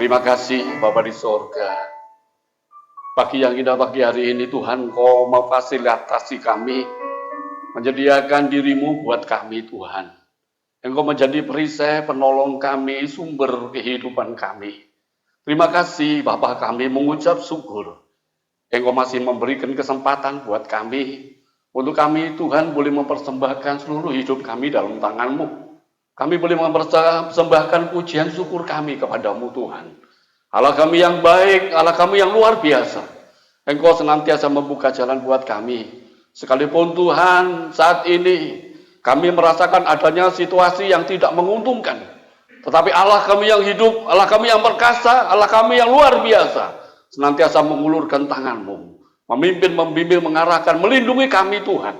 Terima kasih Bapa di sorga. Pagi yang indah pagi hari ini Tuhan, Kau memfasilitasi kami, menyediakan dirimu buat kami Tuhan. Engkau menjadi perisai penolong kami, sumber kehidupan kami. Terima kasih Bapa, kami mengucap syukur. Engkau masih memberikan kesempatan buat kami, untuk kami Tuhan boleh mempersembahkan seluruh hidup kami dalam tangan-Mu. Kami boleh mempersembahkan pujian syukur kami kepadamu Tuhan. Allah kami yang baik, Allah kami yang luar biasa. Engkau senantiasa membuka jalan buat kami. Sekalipun Tuhan saat ini kami merasakan adanya situasi yang tidak menguntungkan. Tetapi Allah kami yang hidup, Allah kami yang perkasa, Allah kami yang luar biasa. Senantiasa mengulurkan tangan-Mu. Memimpin, membimbing, mengarahkan, melindungi kami Tuhan.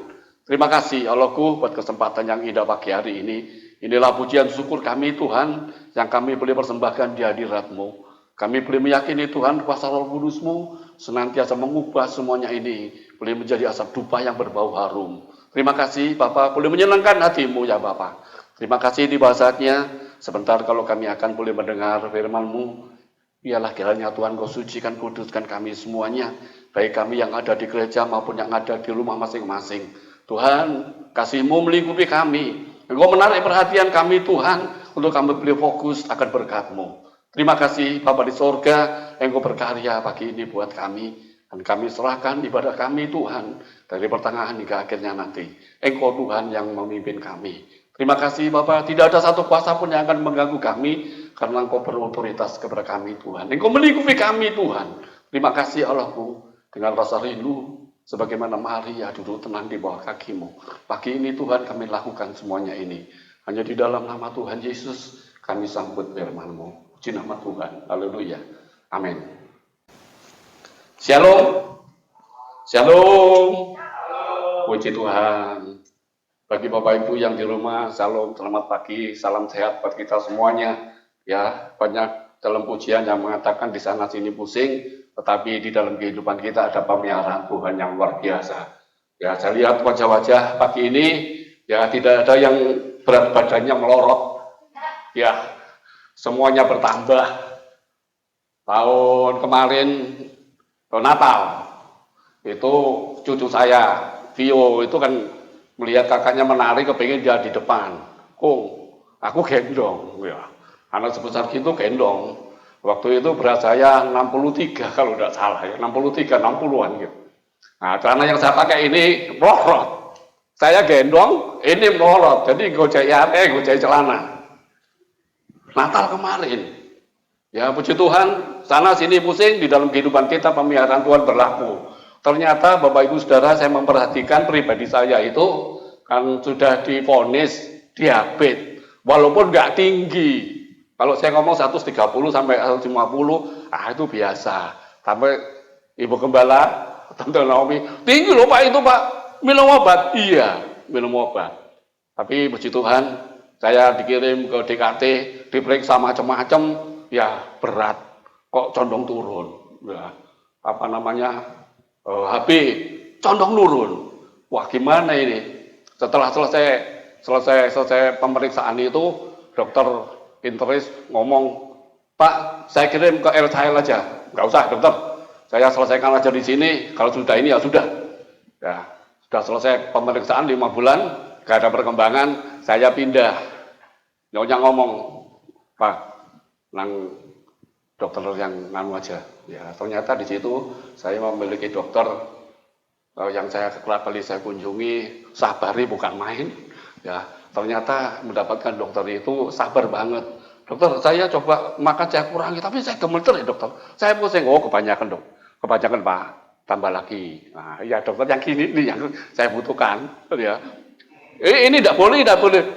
Terima kasih Allahku buat kesempatan yang indah pagi hari ini. Inilah pujian syukur kami Tuhan, yang kami boleh persembahkan di hadirat-Mu. Kami boleh meyakini Tuhan kuasa Roh Kudus-Mu senantiasa mengubah semuanya ini, boleh menjadi asap dupa yang berbau harum. Terima kasih Bapak, boleh menyenangkan hati-Mu ya Bapak. Terima kasih di saatnya, sebentar kalau kami akan boleh mendengar firman-Mu. Biarlah kiranya Tuhan Kau sucikan, kuduskan kami semuanya, baik kami yang ada di gereja maupun yang ada di rumah masing-masing. Tuhan, kasih-Mu melingkupi kami. Engkau menarik perhatian kami Tuhan, untuk kami boleh fokus akan berkat-Mu. Terima kasih Bapa di sorga, Engkau berkarya pagi ini buat kami. Dan kami serahkan ibadah kami Tuhan, dari pertengahan hingga akhirnya nanti. Engkau Tuhan yang memimpin kami. Terima kasih Bapa, tidak ada satu kuasa pun yang akan mengganggu kami, karena Engkau berotoritas kepada kami Tuhan. Engkau melingkupi kami Tuhan. Terima kasih Allahku, dengan rasa rindu, sebagaimana Maria duduk tenang di bawah kaki-Mu. Pagi ini Tuhan kami lakukan semuanya ini. Hanya di dalam nama Tuhan Yesus kami sambut firman-Mu. Puji nama Tuhan. Haleluya. Amin. Shalom. Shalom. Puji Tuhan. Bagi Bapak Ibu yang di rumah, shalom, selamat pagi, salam sehat buat kita semuanya. Ya, banyak dalam pujian yang mengatakan di sana sini pusing, tetapi di dalam kehidupan kita ada pemeliharaan Tuhan yang luar biasa. Ya, saya lihat wajah-wajah pagi ini, ya tidak ada yang berat badannya melorot. Ya, semuanya bertambah. Tahun kemarin, Natal, itu cucu saya, Vio, itu kan melihat kakaknya menari, kepingin dia di depan. Aku gendong, ya. Anak sebesar gitu gendong. Waktu itu berat saya 63 kalau tidak salah ya, 63, 60-an gitu. Nah, celana yang saya pakai ini melorot. Saya gendong, ini melorot. Jadi gojek celana. Natal kemarin. Ya puji Tuhan, sana sini pusing, di dalam kehidupan kita pemeliharaan Tuhan berlaku. Ternyata Bapak Ibu Saudara, saya memperhatikan pribadi saya itu kan sudah divonis diabetes, walaupun nggak tinggi. Kalau saya ngomong 130 sampai 150, itu biasa. Sampai Ibu Gembala, Tante Naomi, tinggi loh Pak itu Pak, minum obat. Iya, minum obat. Tapi puji Tuhan, saya dikirim ke DKT, diperiksa macam-macam, ya berat, kok condong turun. Ya, HB condong turun. Wah gimana ini? Setelah selesai pemeriksaan itu, dokter interis ngomong, Pak, saya kirim ke RSHL aja. Nggak usah, dokter. Saya selesaikan aja di sini. Kalau sudah ini ya sudah. Ya, sudah selesai pemeriksaan 5 bulan, nggak ada perkembangan, saya pindah. Nyonya ngomong, Pak, nang dokter yang nganu aja. Ya, ternyata di situ saya memiliki dokter yang saya kerap kali saya kunjungi, sabari bukan main. Ya, ternyata mendapatkan dokter itu sabar banget. Dokter, saya coba makan saya kurangi, tapi saya gemeter ya dokter. Saya pusing, kebanyakan dok, kebanyakan Pak, tambah lagi. Nah, ya dokter yang gini nih yang saya butuhkan. Ya, ini tidak boleh,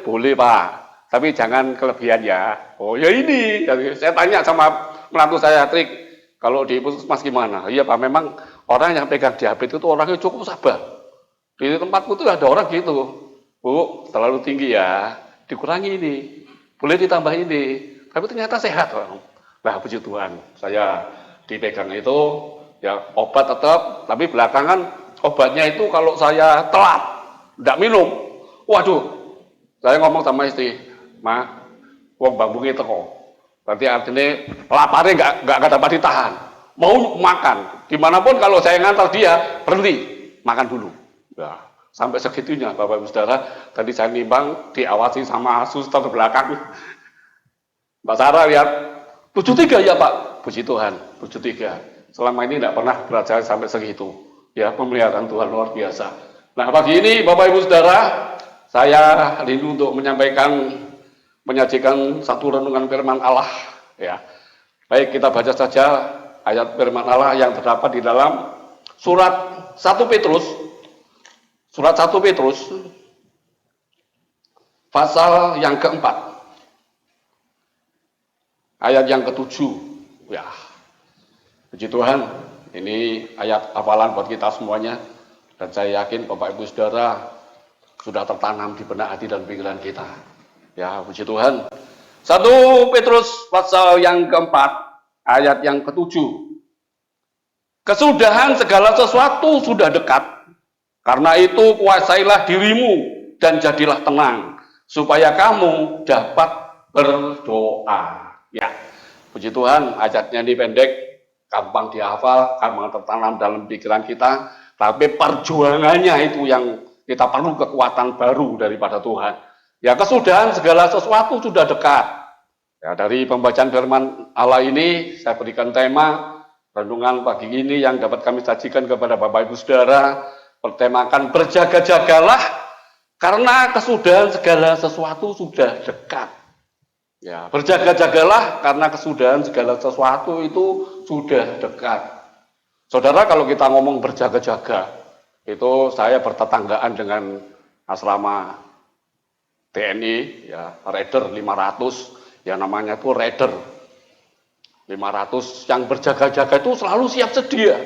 boleh Pak, tapi jangan kelebihan ya. Oh ya ini, saya tanya sama menantu saya, Trik, kalau di puskesmas gimana? Iya Pak, memang orang yang pegang diabetes itu orangnya cukup sabar. Di tempatku tuh ada orang gitu. Bu, terlalu tinggi ya, dikurangi ini, boleh ditambah ini, tapi ternyata sehat. Nah, puji Tuhan, saya dipegang itu, ya obat tetap, tapi belakangan obatnya itu kalau saya telat, tidak minum, waduh, saya ngomong sama istri, Ma, wong bambungi teko, Berarti artinya laparnya nggak dapat ditahan. Mau makan, dimanapun kalau saya ngantar dia berhenti makan dulu. Ya, sampai segitunya Bapak Ibu Saudara. Tadi saya nimbang diawasi sama suster belakang. Mbak Sarah lihat 73 ya Pak. Puji Tuhan, 73. Selama ini tidak pernah belajar sampai segitu. Ya, pemeliharaan Tuhan luar biasa. Nah, pagi ini Bapak Ibu Saudara, saya rindu untuk menyajikan satu renungan firman Allah. Ya, baik kita baca saja ayat firman Allah yang terdapat di dalam surat 1 Petrus, pasal yang keempat, ayat yang ketujuh. Ya, puji Tuhan, ini ayat hafalan buat kita semuanya, dan saya yakin Bapak Ibu Saudara sudah tertanam di benak hati dan pikiran kita. Ya, puji Tuhan. 1 Petrus pasal yang keempat, ayat yang ketujuh. Kesudahan segala sesuatu sudah dekat. Karena itu kuasailah dirimu dan jadilah tenang, supaya kamu dapat berdoa. Ya, puji Tuhan, ayatnya ini pendek, gampang dihafal, gampang tertanam dalam pikiran kita, tapi perjuangannya itu yang kita perlu kekuatan baru daripada Tuhan. Ya, kesudahan segala sesuatu sudah dekat. Ya, dari pembacaan firman Allah ini saya berikan tema renungan pagi ini yang dapat kami sajikan kepada Bapak Ibu Saudara, bertemakan berjaga-jagalah karena kesudahan segala sesuatu sudah dekat. Ya, berjaga-jagalah karena kesudahan segala sesuatu itu sudah dekat. Saudara, kalau kita ngomong berjaga-jaga, itu saya bertetanggaan dengan asrama TNI, ya, Raider 500, ya namanya itu Raider 500 yang berjaga-jaga itu selalu siap sedia.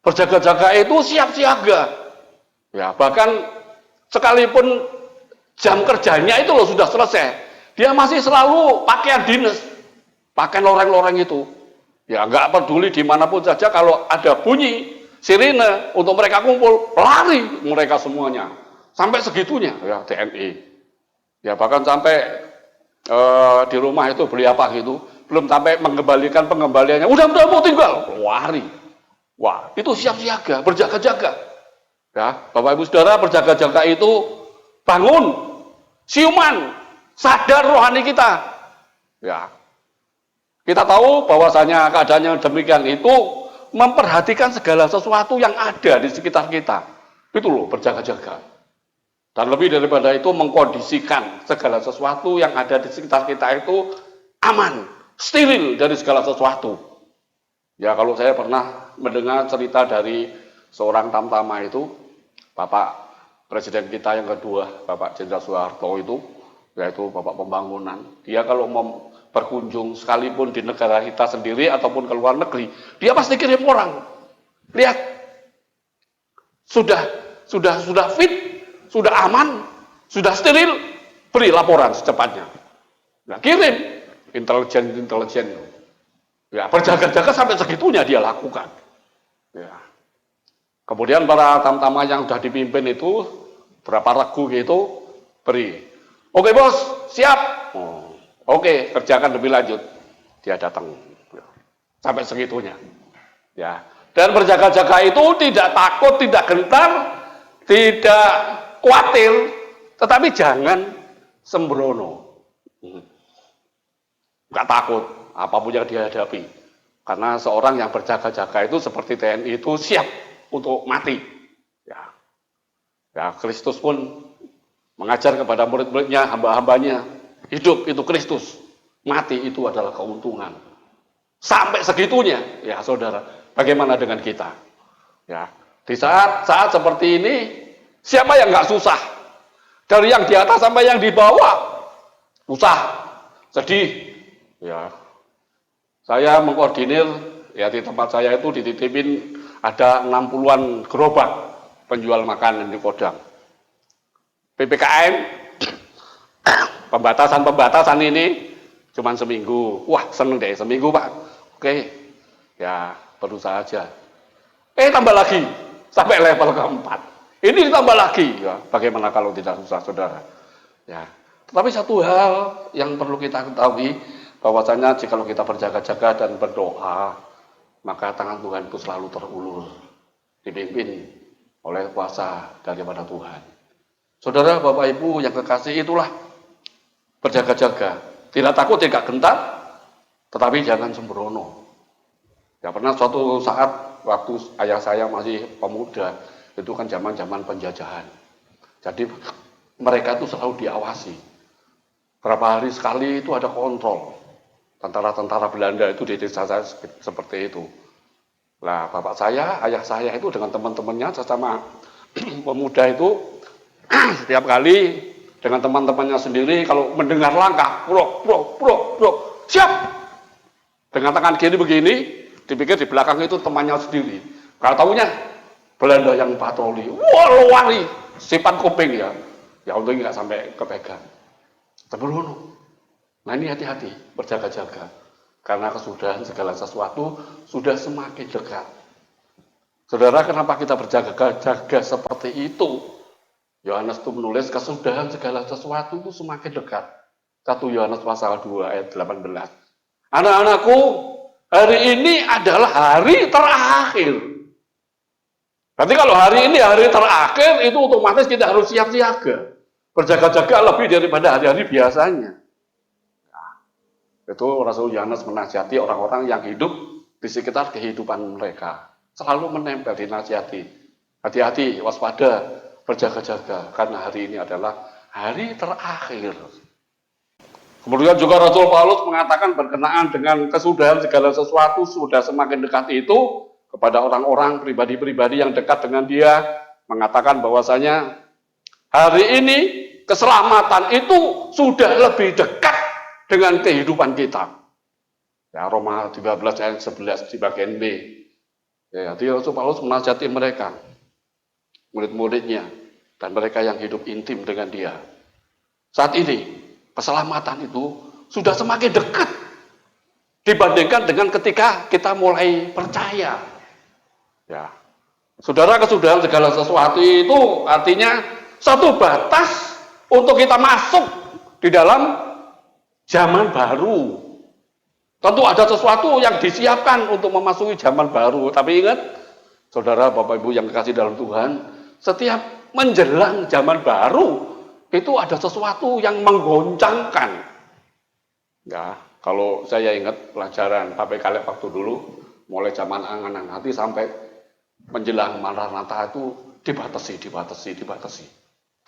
Berjaga-jaga itu siap siaga. Ya, bahkan sekalipun jam kerjanya itu loh sudah selesai, dia masih selalu pakaian dinas, pakai loreng-loreng itu. Ya, nggak peduli dimanapun saja, kalau ada bunyi sirine untuk mereka kumpul, lari mereka semuanya. Sampai segitunya, ya TNI. Ya, bahkan sampai di rumah itu beli apa gitu, belum sampai mengembalikan pengembaliannya, udah mau tinggal, lari. Wah, itu siap siaga, berjaga-jaga. Ya, Bapak Ibu Saudara, berjaga-jaga itu bangun, siuman, sadar rohani kita. Ya, kita tahu bahwasanya keadaannya demikian itu memperhatikan segala sesuatu yang ada di sekitar kita. Itu loh berjaga-jaga. Dan lebih daripada itu mengkondisikan segala sesuatu yang ada di sekitar kita itu aman, steril dari segala sesuatu. Ya, kalau saya pernah mendengar cerita dari seorang tamtama itu, Bapak Presiden kita yang kedua, Bapak Jenderal Soeharto itu, yaitu Bapak Pembangunan. Dia kalau mau berkunjung sekalipun di negara kita sendiri ataupun ke luar negeri, dia pasti kirim orang. Lihat, sudah fit, sudah aman, sudah steril, beri laporan secepatnya. Nah, kirim intelijen. Ya, berjaga-jaga sampai segitunya dia lakukan. Ya. Kemudian para tamtama yang sudah dipimpin itu berapa regu gitu beri. Oke bos, siap. Oh, oke, kerjakan lebih lanjut. Dia datang. Ya. Sampai segitunya. Ya. Dan berjaga-jaga itu tidak takut, tidak gentar, tidak khawatir, tetapi jangan sembrono. Enggak takut apapun yang dihadapi. Karena seorang yang berjaga-jaga itu seperti TNI itu siap untuk mati. Ya, ya, Kristus pun mengajar kepada murid-muridnya, hamba-hambanya, hidup itu Kristus, mati itu adalah keuntungan. Sampai segitunya, ya saudara, bagaimana dengan kita? Ya, di saat seperti ini, siapa yang nggak susah? Dari yang di atas sampai yang di bawah, susah, sedih. Ya, saya mengkoordinir, ya di tempat saya itu dititipin ada 60-an gerobak penjual makanan di Kodam. PPKM, pembatasan ini cuma seminggu. Wah, seneng deh, seminggu Pak. Oke, ya berusaha aja. Tambah lagi, sampai level keempat. Ini ditambah lagi, ya, bagaimana kalau tidak susah, saudara? Ya, tetapi satu hal yang perlu kita ketahui, bahwasanya jika kita berjaga-jaga dan berdoa, maka tangan Tuhan itu selalu terulur, dipimpin oleh kuasa daripada Tuhan. Saudara, Bapak Ibu yang kekasih, itulah berjaga-jaga. Tidak takut, tidak gentar, tetapi jangan sembrono. Ya, pernah suatu saat waktu ayah saya masih pemuda, itu kan zaman-zaman penjajahan. Jadi mereka itu selalu diawasi. Berapa hari sekali itu ada kontrol. Tentara-tentara Belanda itu di desa saya seperti itu. Nah, bapak saya, ayah saya itu dengan teman-temannya sesama pemuda itu setiap kali dengan teman-temannya sendiri kalau mendengar langkah, bro, siap. Dengan tangan kiri begini, dipikir di belakang itu temannya sendiri. Kalau tahunya Belanda yang patroli, wah lari, sipan kuping ya. Ya untung nggak sampai kepegang. Terburu. Nah ini hati-hati, berjaga-jaga. Karena kesudahan segala sesuatu sudah semakin dekat. Saudara, kenapa kita berjaga-jaga seperti itu? Yohanes itu menulis kesudahan segala sesuatu itu semakin dekat. 1 Yohanes pasal 2 ayat 18. Anak-anakku, hari ini adalah hari terakhir. Berarti kalau hari ini hari terakhir, itu otomatis kita harus siap siaga. Berjaga-jaga lebih daripada hari-hari biasanya. Itu Rasul Yohanes menasihati orang-orang yang hidup di sekitar kehidupan mereka. Selalu menempel dinasihati. Hati-hati, waspada, berjaga-jaga. Karena hari ini adalah hari terakhir. Kemudian juga Rasul Paulus mengatakan berkenaan dengan kesudahan segala sesuatu sudah semakin dekat itu kepada orang-orang pribadi-pribadi yang dekat dengan dia. Mengatakan bahwasanya hari ini keselamatan itu sudah lebih dekat dengan kehidupan kita. Ya, Roma 13 ayat 11 di bagian B. Ya, jadi Rasul Paulus menasihati mereka, murid-muridnya, dan mereka yang hidup intim dengan dia. Saat ini, keselamatan itu sudah semakin dekat dibandingkan dengan ketika kita mulai percaya. Ya, saudara, kesudahan segala sesuatu itu artinya satu batas untuk kita masuk di dalam zaman baru. Tentu ada sesuatu yang disiapkan untuk memasuki zaman baru. Tapi ingat, saudara, Bapak Ibu yang kekasih dalam Tuhan, setiap menjelang zaman baru, itu ada sesuatu yang menggoncangkan. Ya, kalau saya ingat pelajaran Bapak Kaleb waktu dulu, mulai zaman angan-angan hati sampai menjelang Maranatha itu dibatasi.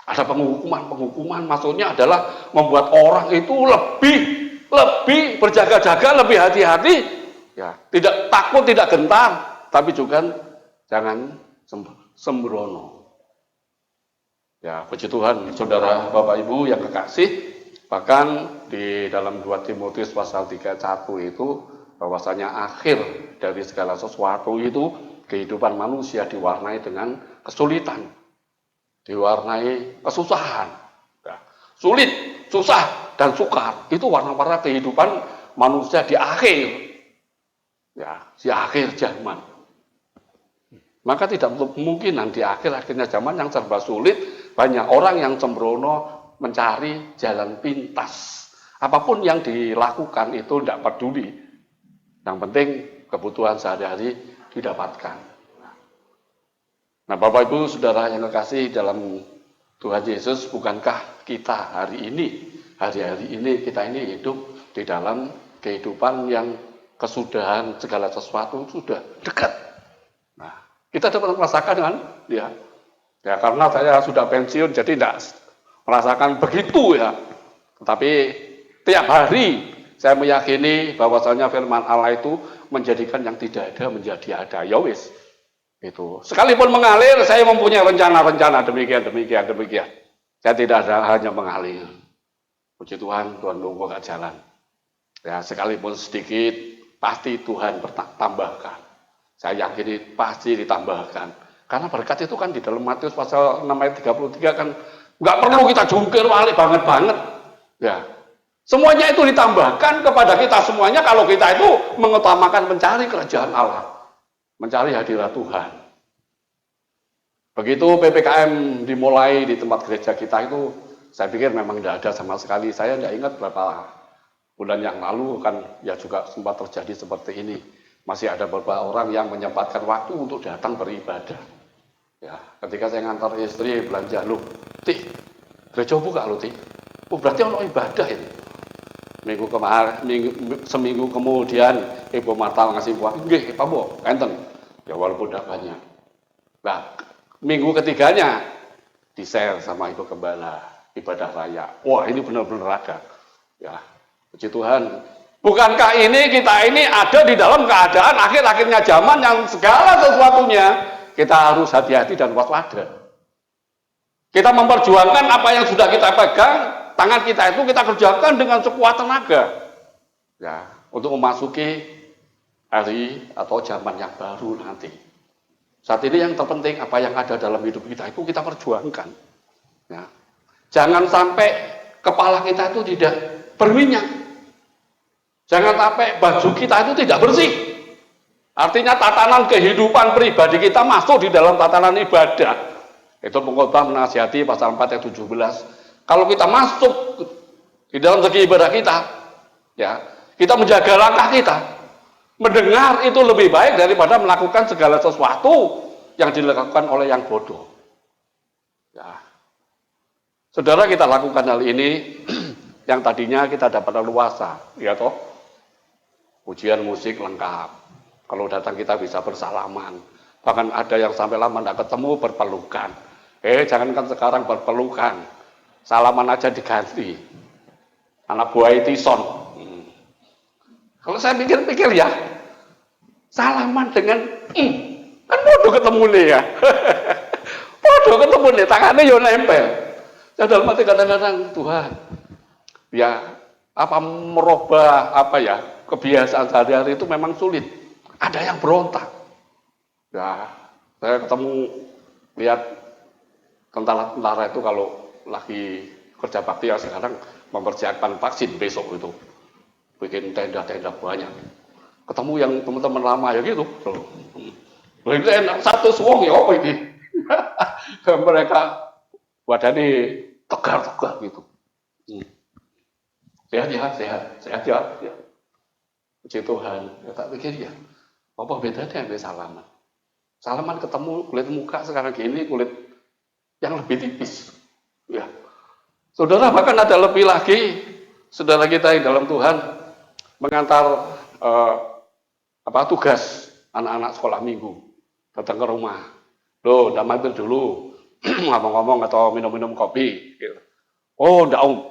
Ada penghukuman maksudnya adalah membuat orang itu lebih berjaga-jaga, lebih hati-hati, ya, tidak takut, tidak gentar, tapi juga jangan sembrono. Ya, puji Tuhan, saudara, Bapak Ibu yang kekasih, bahkan di dalam 2 Timotius pasal 3:1 itu bahwasanya akhir dari segala sesuatu itu kehidupan manusia diwarnai dengan kesulitan, diwarnai kesusahan. Ya, sulit, susah, dan sukar. Itu warna-warna kehidupan manusia di akhir. Ya, di akhir zaman. Maka tidak kemungkinan di akhirnya zaman yang serba sulit, banyak orang yang sembrono mencari jalan pintas. Apapun yang dilakukan itu tidak peduli. Yang penting kebutuhan sehari-hari didapatkan. Nah, Bapak Ibu, saudara yang kekasih dalam Tuhan Yesus, bukankah kita hari ini kita ini hidup di dalam kehidupan yang kesudahan segala sesuatu sudah dekat. Nah, kita dapat merasakan kan? Ya, karena saya sudah pensiun, jadi tidak merasakan begitu ya. Tetapi tiap hari saya meyakini bahwasanya firman Allah itu menjadikan yang tidak ada menjadi ada. Ya wis. Itu. Sekalipun mengalir, saya mempunyai rencana-rencana demikian. Saya tidak ada hanya mengalir. Puji Tuhan, Tuhan membuka jalan. Ya, sekalipun sedikit, pasti Tuhan tambahkan. Saya yakini pasti ditambahkan. Karena berkat itu kan di dalam Matius pasal 6 ayat 33 kan nggak perlu kita jungkir balik banget. Ya, semuanya itu ditambahkan kepada kita semuanya kalau kita itu mengutamakan mencari kerajaan Allah, mencari hadirat Tuhan. Begitu PPKM dimulai di tempat gereja kita itu, saya pikir memang tidak ada sama sekali. Saya tidak ingat berapa bulan yang lalu kan ya juga sempat terjadi seperti ini. Masih ada beberapa orang yang menyempatkan waktu untuk datang beribadah. Ya, ketika saya ngantar istri belanja, lu, Tih, gereja buka lu, Tih. Oh, berarti ono ibadah ini. Seminggu kemudian Ibu Marta ngasih uang, nggih, Pak Bu, enten. Ya walaupun tidak banyak. Nah, minggu ketiganya di-share sama Ibu Gembala, ibadah raya. Wah, ini benar-benar ada. Ya, puji Tuhan. Bukankah kita ini ada di dalam keadaan akhir-akhirnya zaman yang segala sesuatunya kita harus hati-hati dan waspada. Kita memperjuangkan apa yang sudah kita pegang, tangan kita itu kita kerjakan dengan sekuat tenaga. Ya, untuk memasuki hari atau zaman yang baru nanti. Saat ini yang terpenting apa yang ada dalam hidup kita itu kita perjuangkan. Ya. Jangan sampai kepala kita itu tidak berminyak. Jangan sampai baju kita itu tidak bersih. Artinya tatanan kehidupan pribadi kita masuk di dalam tatanan ibadah. Itu pengkhotbah menasihati pasal 4 ayat 17. Kalau kita masuk di dalam segi ibadah kita, ya, kita menjaga langkah kita. Mendengar itu lebih baik daripada melakukan segala sesuatu yang dilakukan oleh yang bodoh. Ya. Saudara, kita lakukan hal ini yang tadinya kita dapat leluasa, ya toh? Ujian musik lengkap. Kalau datang kita bisa bersalaman. Bahkan ada yang sampai lama tidak ketemu berpelukan. Jangankan sekarang berpelukan. Salaman aja diganti. Anak buah Tison. Kalau saya pikir-pikir ya, salaman dengan kan bodoh ketemu nih ya. Bodoh ketemu nih, tangannya yo nempel. Saya dalam hati kadang-kadang, Tuhan, ya apa merubah apa ya kebiasaan sehari-hari itu memang sulit. Ada yang berontak. Ya, saya ketemu lihat tentara-tentara itu kalau lagi kerja bakti ya sekarang mempersiapkan vaksin besok itu, bikin tenda-tenda banyak. Ketemu yang teman-teman lama ya gitu. Itu enak satu suwong ya apa ini? Mereka badannya tegar-tegar gitu. Sehat ya. Puji Tuhan. Ya, tak pikir ya, apa bedanya dengan salaman? Salaman ketemu kulit muka sekarang gini kulit yang lebih tipis. Ya. Saudara, bahkan ada lebih lagi, saudara kita yang dalam Tuhan mengantar tugas anak-anak sekolah minggu datang ke rumah. Loh, udah mampir dulu ngomong-ngomong atau minum-minum kopi. Gitu. Oh, enggak om,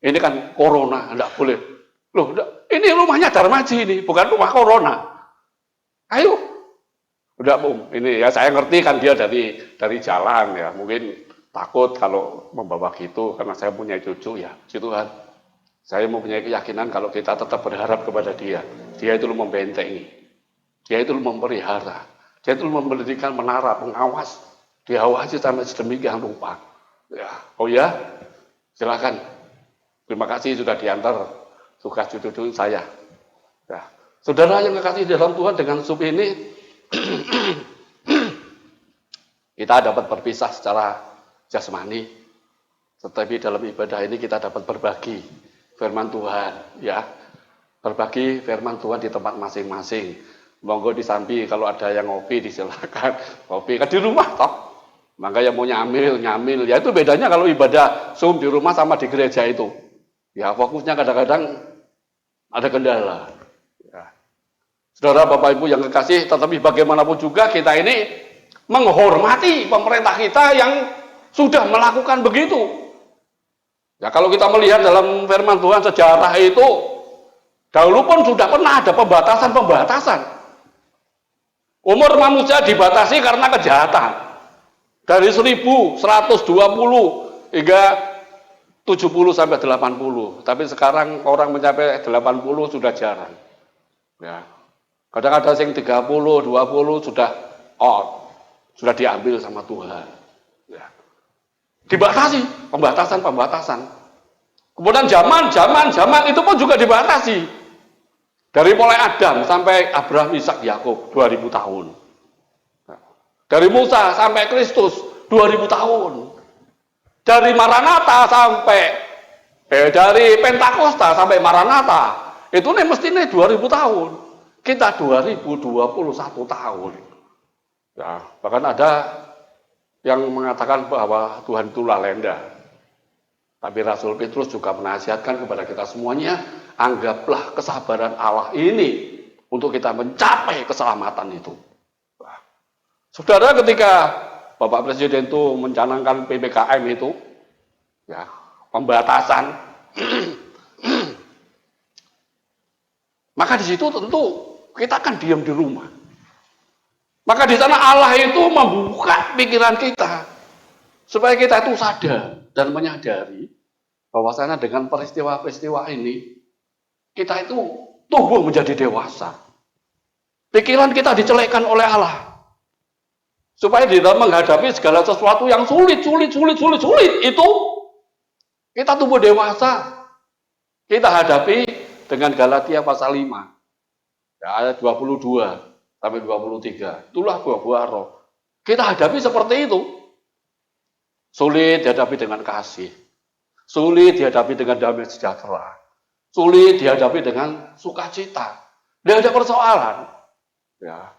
ini kan corona, enggak boleh. Loh, ini rumahnya Darmaji ini, bukan rumah corona. Ayo, udah om, ini ya saya ngerti kan dia dari jalan ya, mungkin takut kalau membawa gitu karena saya punya cucu ya, puji Tuhan. Saya mempunyai keyakinan kalau kita tetap berharap kepada dia itu membentengi, dia itu memelihara, dia itu memberikan menara pengawas, diawasi sampai sedemikian rupa. Ya, oh ya, silakan. Terima kasih sudah diantar tugas cucu saya. Ya. Saudara yang kekasih dalam Tuhan, dengan sup ini kita dapat berpisah secara jasmani, tetapi dalam ibadah ini kita dapat berbagi firman Tuhan, ya, berbagi firman Tuhan di tempat masing-masing. Monggo disambi kalau ada yang ngopi disilakan ngopi kan di rumah toh. Maka yang mau nyamil, ya itu bedanya kalau ibadah Zoom di rumah sama di gereja itu. Ya fokusnya kadang-kadang ada kendala. Ya. Saudara, Bapak Ibu yang kekasih, tetapi bagaimanapun juga kita ini menghormati pemerintah kita yang sudah melakukan begitu. Ya kalau kita melihat dalam firman Tuhan sejarah itu, dahulu pun sudah pernah ada pembatasan. Umur manusia dibatasi karena kejahatan. Dari 1120 hingga 70 sampai 80. Tapi sekarang orang mencapai 80 sudah jarang. Ya. Kadang ada yang 30, 20 sudah out. Sudah diambil sama Tuhan. Ya. Dibatasi, pembatasan. Kemudian zaman itu pun juga dibatasi. Dari mulai Adam sampai Abraham, Ishak, Yakub 2000 tahun. Dari Musa sampai Kristus 2000 tahun. Dari Maranatha sampai Dari Pentakosta sampai Maranatha itu nih mestinya 2000 tahun. Kita 2021 tahun. Ya, bahkan ada yang mengatakan bahwa Tuhan itu lalenda. Tapi Rasul Petrus juga menasihatkan kepada kita semuanya, anggaplah kesabaran Allah ini untuk kita mencapai keselamatan itu. Nah, saudara, ketika Bapak Presiden itu mencanangkan PPKM itu, ya, pembatasan, maka di situ tentu kita akan diam di rumah. Maka di sana Allah itu membuka pikiran kita supaya kita itu sadar dan menyadari bahwasanya dengan peristiwa-peristiwa ini kita itu tumbuh menjadi dewasa. Pikiran kita dicelekkan oleh Allah supaya di dalam menghadapi segala sesuatu yang sulit itu kita tumbuh dewasa. Kita hadapi dengan Galatia pasal 5 ya, ayat 22 sampai 23. Itulah buah-buah roh. Kita hadapi seperti itu. Sulit dihadapi dengan kasih. Sulit dihadapi dengan damai sejahtera. Sulit dihadapi dengan sukacita. Tidak ada persoalan. Ya.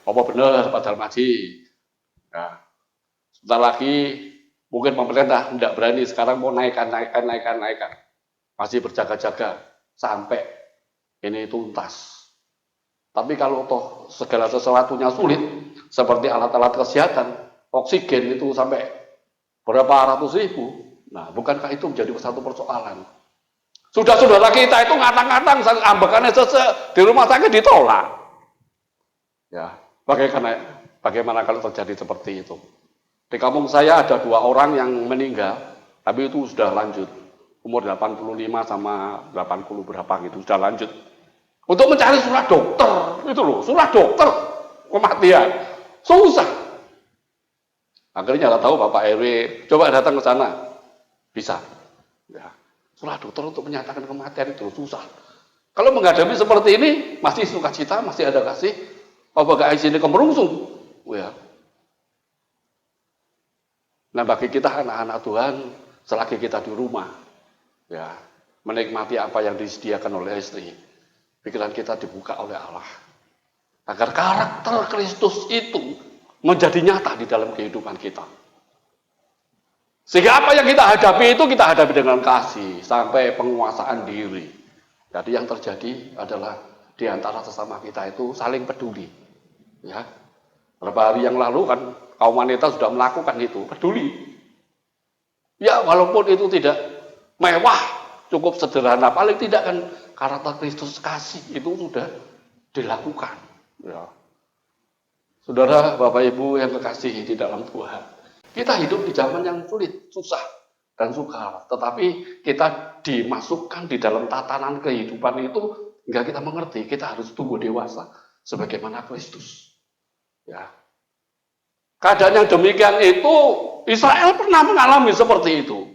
Apa benar Pak Darmaji? Ya. Sebentar lagi mungkin pemerintah tidak berani sekarang mau naikkan. Masih berjaga-jaga sampai ini tuntas. Tapi kalau toh segala sesuatunya sulit, seperti alat-alat kesehatan, oksigen itu sampai berapa ratus ribu, nah bukankah itu menjadi satu persoalan? Sudah saudara kita itu ngatang-ngatang, ambekannya di rumah sakit ditolak. Ya, bagaimana kalau terjadi seperti itu? Di kampung saya ada 2 orang yang meninggal, tapi itu sudah lanjut, umur 85 sama 80 berapa gitu, sudah lanjut. Untuk mencari surat dokter, itu loh, surat dokter kematian, susah. Akhirnya nggak tahu Bapak RW, coba datang ke sana, bisa. Ya. Surat dokter untuk menyatakan kematian itu susah. Kalau menghadapi seperti ini, masih sukacita, masih ada kasih, apakah sini kemerungsung? Ya. Nah bagi kita anak-anak Tuhan, selagi kita di rumah, ya menikmati apa yang disediakan oleh istri, pikiran kita dibuka oleh Allah. Agar karakter Kristus itu menjadi nyata di dalam kehidupan kita. Sehingga apa yang kita hadapi itu kita hadapi dengan kasih sampai penguasaan diri. Jadi yang terjadi adalah di antara sesama kita itu saling peduli. Ya. Beberapa hari yang lalu kan kaum wanita sudah melakukan itu, peduli. Ya walaupun itu tidak mewah, cukup sederhana, paling tidak kan karakter Kristus kasih itu sudah dilakukan. Ya. Saudara, Bapak Ibu yang kekasihi di dalam Tuhan, kita hidup di zaman yang sulit, susah, dan sukar. Tetapi kita dimasukkan di dalam tatanan kehidupan itu hingga kita mengerti, kita harus tumbuh dewasa sebagaimana Kristus. Ya. Keadaan yang demikian itu Israel pernah mengalami seperti itu.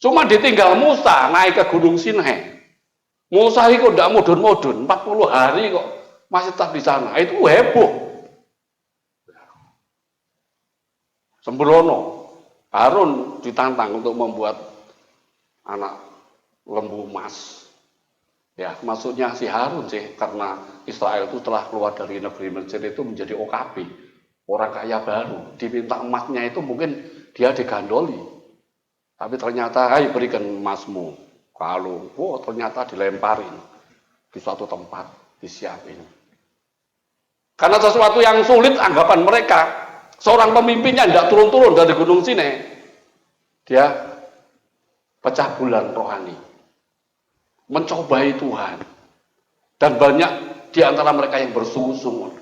Cuma ditinggal Musa naik ke Gunung Sinai. Musa itu tidak mudun-mudun, 40 hari kok masih tetap di sana. Itu heboh. Sembrono, Harun ditantang untuk membuat anak lembu emas. Ya, maksudnya si Harun sih, karena Israel itu telah keluar dari negeri Mesir itu menjadi OKB, orang kaya baru. Diminta emasnya itu mungkin dia digandoli. Tapi ternyata, ayo berikan emasmu. Kalau, ternyata dilemparin di suatu tempat, disiapin. Karena sesuatu yang sulit anggapan mereka, seorang pemimpinnya tidak turun-turun dari Gunung Sinai, dia pecah bulan rohani, mencobai Tuhan, dan banyak di antara mereka yang bersungguh-sungguh.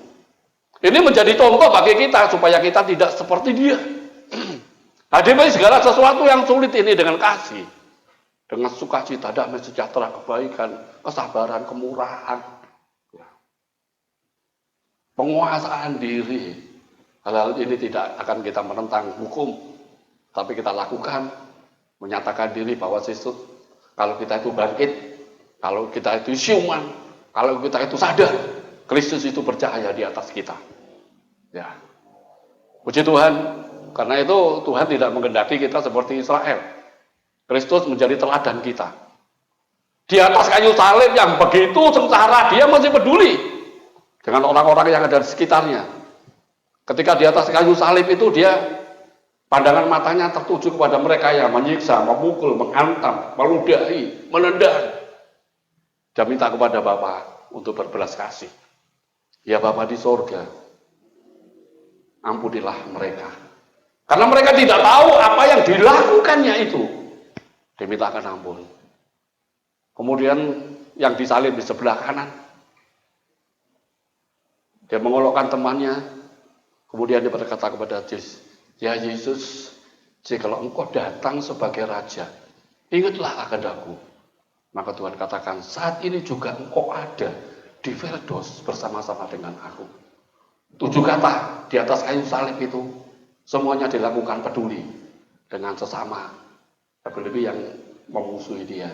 Ini menjadi contoh bagi kita supaya kita tidak seperti dia. Hadapi segala sesuatu yang sulit ini dengan kasih, dengan sukacita, damai sejahtera, kebaikan, kesabaran, kemurahan, penguasaan diri. Hal-hal ini tidak akan kita menentang hukum, tapi kita lakukan, menyatakan diri bahwa kalau kita itu bangkit, kalau kita itu siuman, kalau kita itu sadar, Kristus itu bercahaya di atas kita. Ya, puji Tuhan, karena itu Tuhan tidak menghendaki kita seperti Israel. Kristus menjadi teladan kita. Di atas kayu salib yang begitu sengsara, dia masih peduli dengan orang-orang yang ada di sekitarnya. Ketika di atas kayu salib itu, dia pandangan matanya tertuju kepada mereka yang menyiksa, memukul, menghantam, meludahi, menendang. Dia minta kepada Bapa untuk berbelas kasih. Ya Bapa di sorga, ampunilah mereka. Karena mereka tidak tahu apa yang dilakukannya itu. Dimintakan ampun. Kemudian yang disalib di sebelah kanan, dia mengolokkan temannya. Kemudian dia berkata kepada Yesus, ya Yesus, jikalau engkau datang sebagai Raja, ingatlah akan aku. Maka Tuhan katakan, saat ini juga engkau ada di Veldos bersama-sama dengan aku. 7 kata di atas kayu salib itu, semuanya dilakukan peduli dengan sesama, lebih-lebih yang memusuhi dia.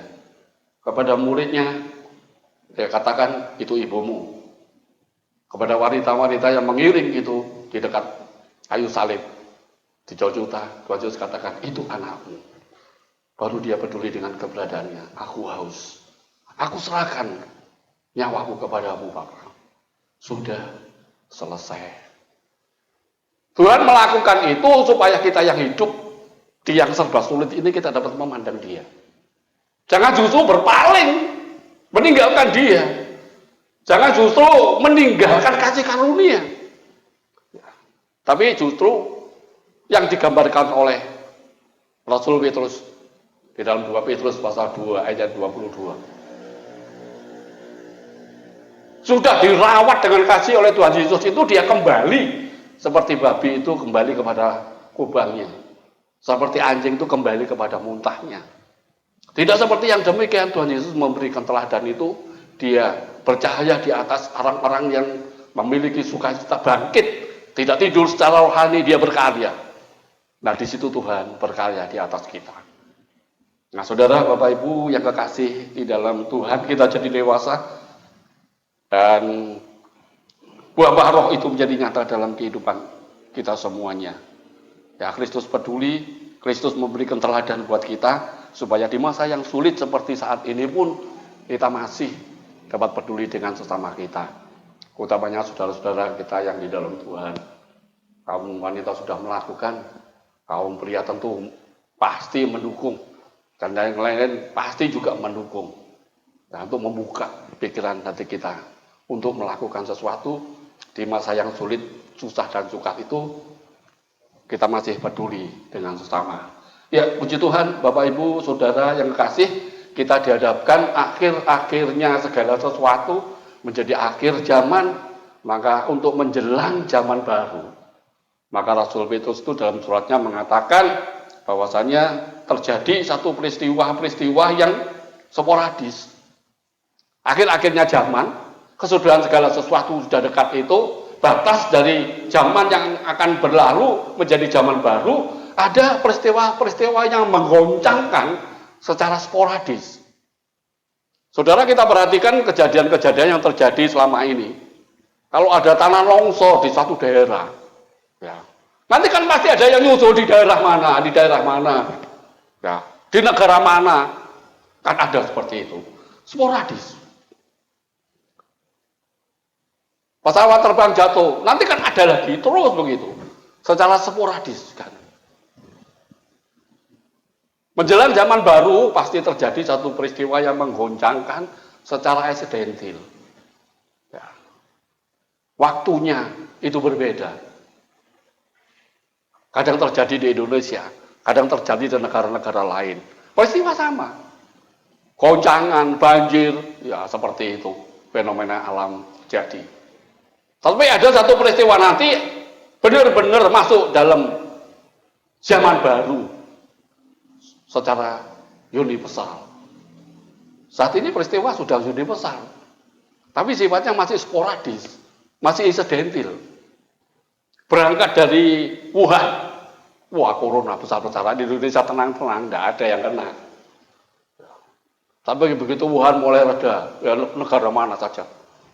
Kepada muridnya, dia katakan, itu ibumu. Kepada wanita-wanita yang mengiring itu di dekat kayu salib, di Golgota, Tuhan Yesus katakan, itu anakmu. Baru dia peduli dengan keberadaannya. Aku haus. Aku serahkan nyawaku kepadamu, Bapa. Sudah selesai. Tuhan melakukan itu supaya kita yang hidup di yang serba sulit ini kita dapat memandang dia. Jangan justru berpaling, meninggalkan dia. Jangan justru meninggalkan kasih karunia. Tapi justru yang digambarkan oleh Rasul Petrus di dalam 2 Petrus pasal 2 ayat 22. Sudah dirawat dengan kasih oleh Tuhan Yesus itu, dia kembali seperti babi itu kembali kepada kubangnya. Seperti anjing itu kembali kepada muntahnya. Tidak seperti yang demikian, Tuhan Yesus memberikan teladan itu, dia bercahaya di atas orang-orang yang memiliki sukacita, bangkit, tidak tidur secara rohani, dia berkarya. Nah, di situ Tuhan berkarya di atas kita. Nah, saudara, Bapak Ibu yang kekasih di dalam Tuhan, kita jadi dewasa dan buah-buah roh itu menjadi nyata dalam kehidupan kita semuanya. Ya, Kristus peduli, Kristus memberikan teladan buat kita, supaya di masa yang sulit seperti saat ini pun kita masih dapat peduli dengan sesama kita. Utamanya saudara-saudara kita yang di dalam Tuhan. Kaum wanita sudah melakukan, kaum pria tentu pasti mendukung, dan yang lain-lain pasti juga mendukung. Nah, untuk membuka pikiran hati kita untuk melakukan sesuatu di masa yang sulit, susah dan sukar itu, kita masih peduli dengan sesama. Ya, puji Tuhan, Bapak Ibu, Saudara yang kekasih, kita dihadapkan akhir-akhirnya segala sesuatu menjadi akhir zaman, maka untuk menjelang zaman baru. Maka Rasul Petrus itu dalam suratnya mengatakan bahwasanya terjadi satu peristiwa-peristiwa yang sporadis. Akhir-akhirnya zaman, kesudahan segala sesuatu sudah dekat itu, batas dari zaman yang akan berlalu menjadi zaman baru, ada peristiwa-peristiwa yang menggoncangkan secara sporadis. Saudara, kita perhatikan kejadian-kejadian yang terjadi selama ini. Kalau ada tanah longsor di satu daerah, ya, nanti kan pasti ada yang nyusul di daerah mana, ya, di negara mana, kan ada seperti itu, sporadis. Pesawat terbang jatuh, nanti kan ada lagi, terus begitu, secara sporadis kan. Menjelang zaman baru pasti terjadi satu peristiwa yang menggoncangkan secara aksidental. Ya. Waktunya itu berbeda. Kadang terjadi di Indonesia, kadang terjadi di negara-negara lain. Peristiwa sama. Goncangan, banjir, ya seperti itu. Fenomena alam jadi. Tapi ada satu peristiwa nanti benar-benar masuk dalam zaman baru secara universal. Saat ini peristiwa sudah universal, tapi sifatnya masih sporadis, masih insidental. Berangkat dari Wuhan, wah corona besar-besaran, di Indonesia tenang-tenang, tidak ada yang kena. Tapi begitu Wuhan mulai reda, ya negara mana saja,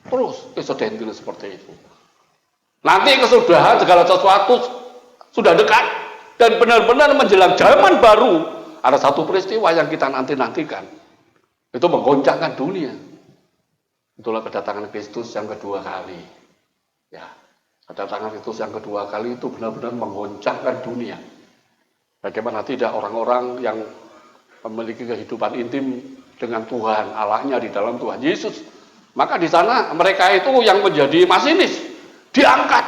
terus insidental seperti itu. Nanti kesudahan segala sesuatu sudah dekat dan benar-benar menjelang zaman baru, ada satu peristiwa yang kita nanti-nantikan. Itu menggoncangkan dunia. Itulah kedatangan Kristus yang kedua kali. Ya, kedatangan Kristus yang kedua kali itu benar-benar menggoncangkan dunia. Bagaimana tidak orang-orang yang memiliki kehidupan intim dengan Tuhan, Allahnya di dalam Tuhan Yesus. Maka di sana mereka itu yang menjadi masinis, diangkat.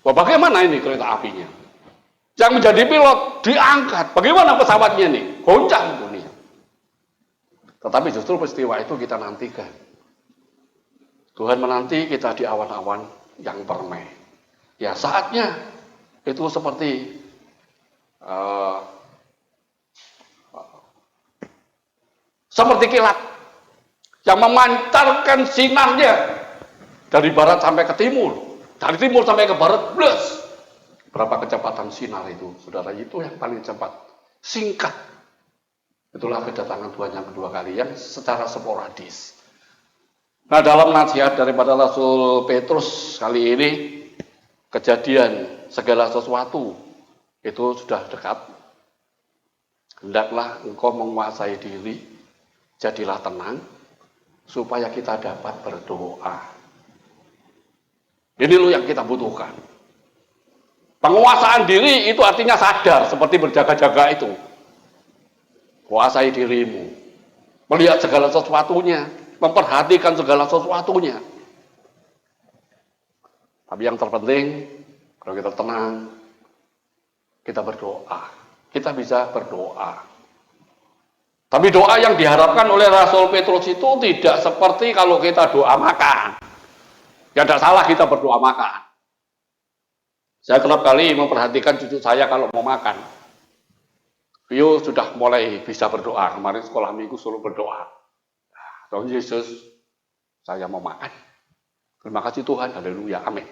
Wah, bagaimana ini kereta apinya? Yang menjadi pilot diangkat. Bagaimana pesawatnya nih? Goncang dunia. Tetapi justru peristiwa itu kita nantikan. Tuhan menanti kita di awan-awan yang permai. Ya saatnya itu seperti kilat yang memancarkan sinarnya dari barat sampai ke timur, dari timur sampai ke barat, blus. Berapa kecepatan sinar itu, saudara? Itu yang paling cepat, singkat. Itulah kedatangan Tuhan yang kedua kali, yang secara sporadis. Nah, dalam nasihat daripada Rasul Petrus kali ini, kejadian segala sesuatu itu sudah dekat. Hendaklah engkau menguasai diri, jadilah tenang, supaya kita dapat berdoa. Ini loh yang kita butuhkan. Penguasaan diri itu artinya sadar, seperti berjaga-jaga itu. Kuasai dirimu, melihat segala sesuatunya, memperhatikan segala sesuatunya. Tapi yang terpenting, kalau kita tenang, kita berdoa. Kita bisa berdoa. Tapi doa yang diharapkan oleh Rasul Petrus itu tidak seperti kalau kita doa makan. Ya tidak salah kita berdoa makan. Saya kerap kali memperhatikan cucu saya kalau mau makan. Vio sudah mulai bisa berdoa. Kemarin sekolah minggu suruh berdoa. Tuhan Yesus, saya mau makan. Terima kasih Tuhan, haleluya, amin.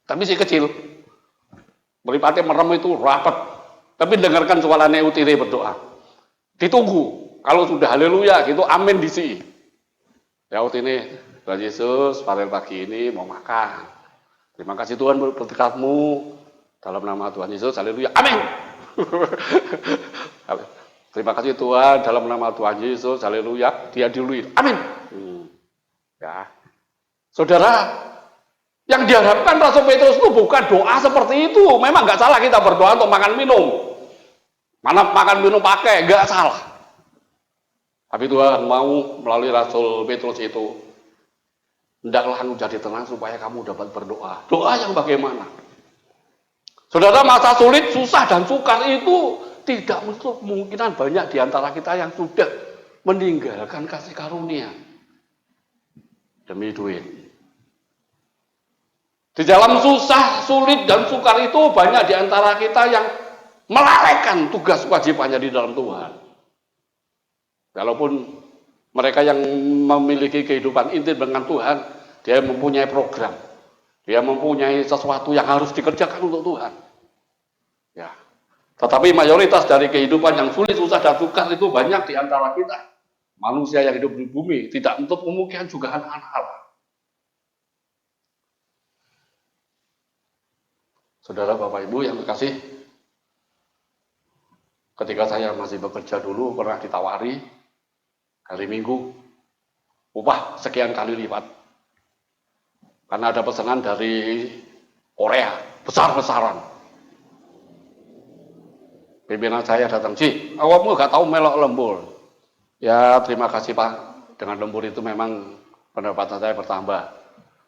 Tapi si kecil, meripatnya merem itu rapat. Tapi dengarkan suaranya utire berdoa. Ditunggu. Kalau sudah haleluya gitu, amin disi. Ya utine, Tuhan Yesus, pada pagi ini mau makan. Terima kasih Tuhan berkat-Mu. Dalam nama Tuhan Yesus, haleluya, amin. Terima kasih Tuhan, dalam nama Tuhan Yesus, haleluya, dia duluin, amin. Ya, saudara, yang diharapkan Rasul Petrus itu bukan doa seperti itu. Memang nggak salah kita berdoa untuk makan minum. Mana makan minum pakai, nggak salah. Tapi Tuhan mau melalui Rasul Petrus itu, hendaklah kamu jadi tenang supaya kamu dapat berdoa. Doa yang bagaimana? Saudara, masa sulit, susah, dan sukar itu tidak menutup kemungkinan banyak di antara kita yang sudah meninggalkan kasih karunia demi duit. Di dalam susah, sulit, dan sukar itu banyak di antara kita yang melalaikan tugas kewajibannya di dalam Tuhan. Walaupun mereka yang memiliki kehidupan intim dengan Tuhan, dia mempunyai program, dia mempunyai sesuatu yang harus dikerjakan untuk Tuhan. Ya. Tetapi mayoritas dari kehidupan yang sulit, susah, dan sukar itu banyak di antara kita. Manusia yang hidup di bumi tidak untuk kemungkinan juga anak-anak Allah. Saudara, Bapak, Ibu yang terkasih, ketika saya masih bekerja dulu pernah ditawari hari Minggu upah sekian kali lipat. Karena ada pesanan dari Korea, besar-besaran. Pimpinan saya datang, "Ci, awakmu gak tahu melok lembur." Ya, terima kasih Pak. Dengan lembur itu memang pendapatan saya bertambah.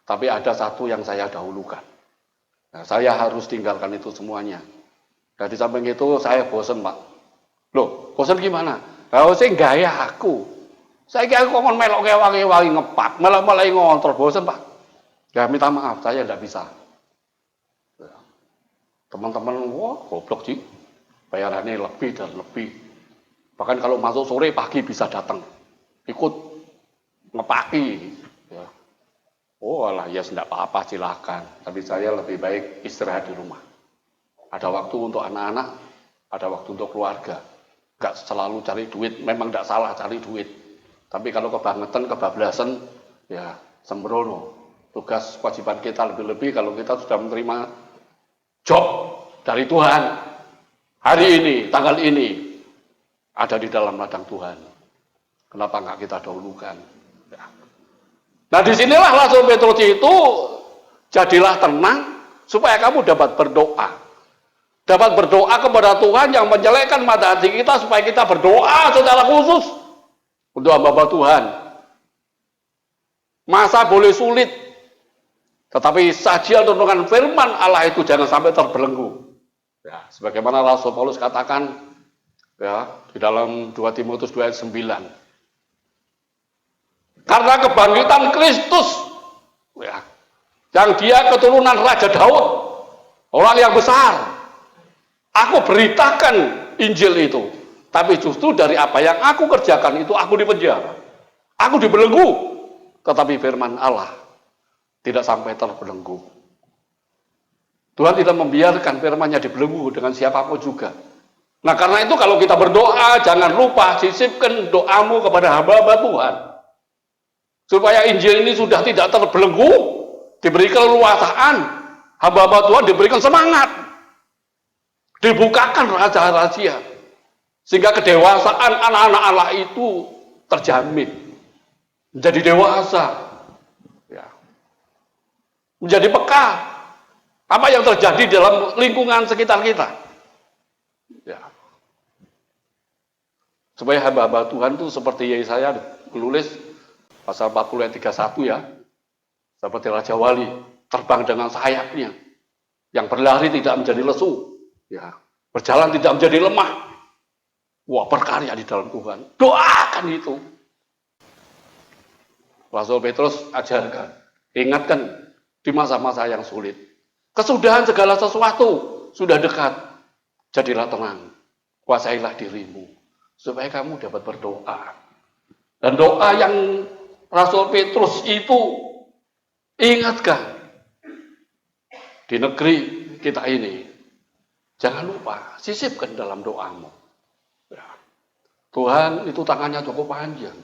Tapi ada satu yang saya dahulukan. Nah, saya harus tinggalkan itu semuanya. Dan di samping itu saya bosen Pak. Loh, bosen gimana? Kalau saya gaya aku. Saya kira kok melok kewangi-wangi ngepak, malah ngontrol, bosen Pak. Ya minta maaf, saya tidak bisa. Teman-teman, wah goblok sih. Bayarannya lebih dan lebih. Bahkan kalau masuk sore, pagi bisa datang. Ikut ngepaki. Ya. Oh alah, ya tidak apa-apa, silakan. Tapi saya lebih baik istirahat di rumah. Ada waktu untuk anak-anak, ada waktu untuk keluarga. Gak selalu cari duit, memang tidak salah cari duit. Tapi kalau kebangetan, kebablasan, ya sembrono. Tugas kewajiban kita lebih-lebih kalau kita sudah menerima job dari Tuhan. Hari ini, tanggal ini, ada di dalam ladang Tuhan. Kenapa enggak kita dahulukan? Ya. Nah disinilah Rasul Petrus itu, jadilah tenang supaya kamu dapat berdoa. Dapat berdoa kepada Tuhan yang menjelekkan mata hati kita supaya kita berdoa secara khusus untuk hamba-hamba Tuhan. Masa boleh sulit, tetapi sajian renungan firman Allah itu jangan sampai terbelenggu. Ya, sebagaimana Rasul Paulus katakan ya, di dalam 2 Timotius 2 ayat 9. Karena kebangkitan Kristus, ya, yang dia keturunan Raja Daud, orang yang besar, aku beritakan Injil itu. Tapi justru dari apa yang aku kerjakan itu aku dipenjara, aku dibelenggu. Tetapi firman Allah tidak sampai terbelenggu. Tuhan tidak membiarkan firman-Nya dibelenggu dengan siapapun juga. Nah karena itu kalau kita berdoa, jangan lupa sisipkan doamu kepada hamba-hamba Tuhan. Supaya Injil ini sudah tidak terbelenggu, diberi keleluasaan, hamba-hamba Tuhan diberikan semangat, dibukakan rahasia-rahasia, sehingga kedewasaan anak-anak Allah itu terjamin, menjadi dewasa, ya, menjadi peka apa yang terjadi dalam lingkungan sekitar kita, ya. Supaya hamba-hamba Tuhan itu seperti Yesaya menulis pasal 40 ayat 31 ya, seperti Raja Wali terbang dengan sayapnya, yang berlari tidak menjadi lesu, ya, berjalan tidak menjadi lemah. Wah, berkarya di dalam Tuhan. Doakan itu. Rasul Petrus ajarkan, ingatkan di masa-masa yang sulit. Kesudahan segala sesuatu sudah dekat. Jadilah tenang, kuasailah dirimu supaya kamu dapat berdoa. Dan doa yang Rasul Petrus itu ingatkan di negeri kita ini, jangan lupa sisipkan dalam doamu. Ya. Tuhan itu tangannya cukup panjang,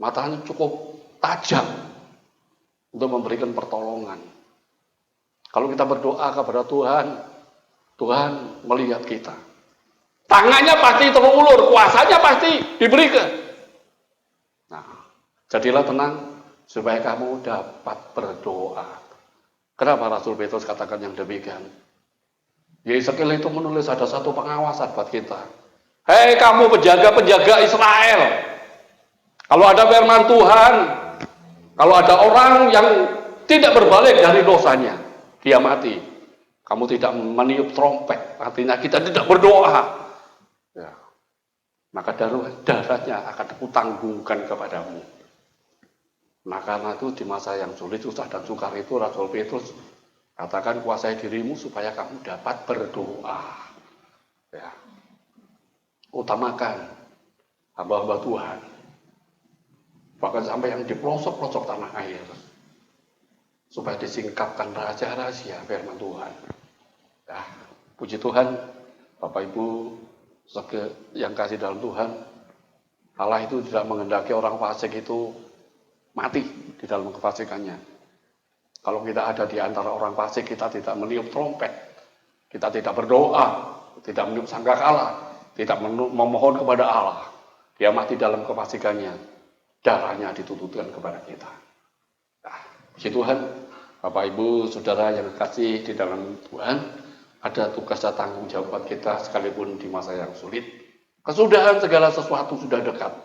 matanya cukup tajam untuk memberikan pertolongan. Kalau kita berdoa kepada Tuhan, Tuhan melihat kita. Tangannya pasti terulur, kuasanya pasti diberikan. Nah, jadilah tenang supaya kamu dapat berdoa. Kenapa Rasul Petrus katakan yang demikian? Yeskiel itu menulis ada satu pengawasan buat kita. Hei kamu penjaga-penjaga Israel, kalau ada firman Tuhan, kalau ada orang yang tidak berbalik dari dosanya, dia mati. Kamu tidak meniup trompet, artinya kita tidak berdoa. Ya. Maka darahnya akan kutanggungkan kepadamu. Nah karena itu di masa yang sulit, susah dan sukar itu Rasul Petrus katakan kuasai dirimu supaya kamu dapat berdoa. Ya. Utamakan hamba-hamba Tuhan. Bahkan sampai yang di pelosok-pelosok tanah air. Supaya disingkapkan rahasia-rahasia firman Tuhan. Ya, puji Tuhan, Bapak Ibu yang kasih dalam Tuhan, Allah itu tidak menghendaki orang fasik itu mati di dalam kefasikannya. Kalau kita ada di antara orang fasik, kita tidak meniup trompet, kita tidak berdoa, tidak meniup sangkakala, tidak memohon kepada Allah, dia mati dalam kefasikannya, darahnya dituntutkan kepada kita. Nah, puji Tuhan, Bapak Ibu Saudara yang kasih di dalam Tuhan, ada tugas dan tanggung jawab buat kita sekalipun di masa yang sulit. Kesudahan segala sesuatu sudah dekat.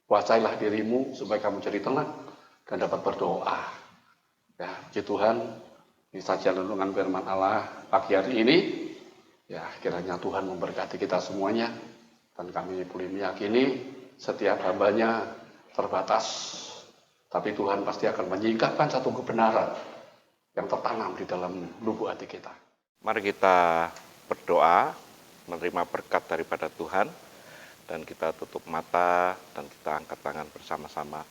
Kuasailah dirimu supaya kamu jadi tenang dan dapat berdoa. Ya, puji Tuhan, ini saja renungan firman Allah pagi hari ini. Ya, kiranya Tuhan memberkati kita semuanya. Dan kami boleh meyakini setiap hambanya terbatas. Tapi Tuhan pasti akan menyingkapkan satu kebenaran yang tertanam di dalam lubuk hati kita. Mari kita berdoa, menerima berkat daripada Tuhan, dan kita tutup mata dan kita angkat tangan bersama-sama.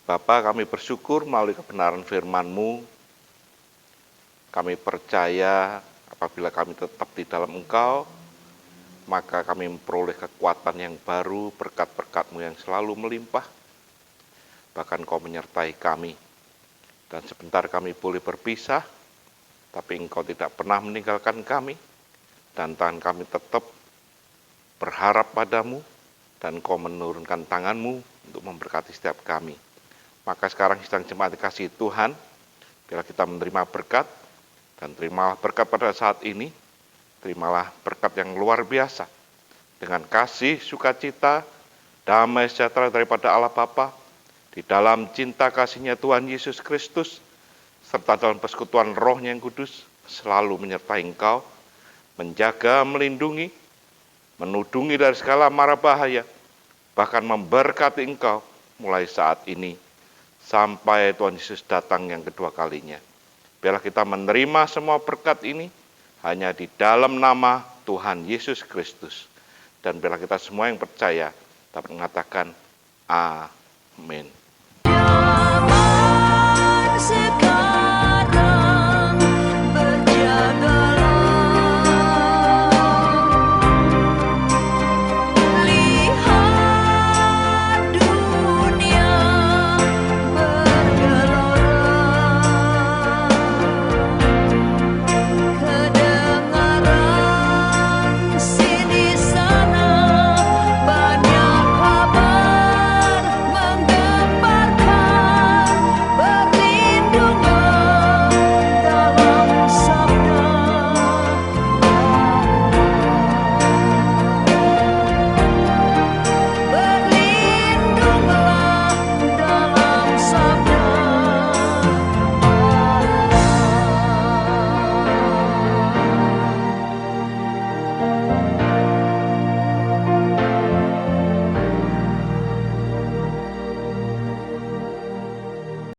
Bapa, kami bersyukur melalui kebenaran firman-Mu. Kami percaya apabila kami tetap di dalam Engkau, maka kami memperoleh kekuatan yang baru, berkat-berkat-Mu yang selalu melimpah. Bahkan Kau menyertai kami. Dan sebentar kami boleh berpisah, tapi Engkau tidak pernah meninggalkan kami, dan tangan kami tetap berharap padamu, dan Engkau menurunkan tangan-Mu untuk memberkati setiap kami. Maka sekarang sedang jemaat dikasihi Tuhan, bila kita menerima berkat, dan terimalah berkat pada saat ini, terimalah berkat yang luar biasa, dengan kasih, sukacita, damai sejahtera daripada Allah Bapa, di dalam cinta kasihnya Tuhan Yesus Kristus, serta dalam persekutuan Roh-Nya yang kudus, selalu menyertai engkau, menjaga, melindungi, menudungi dari segala mara bahaya, bahkan memberkati engkau mulai saat ini, sampai Tuhan Yesus datang yang kedua kalinya. Biarlah kita menerima semua berkat ini, hanya di dalam nama Tuhan Yesus Kristus. Dan biarlah kita semua yang percaya dapat mengatakan, Amin.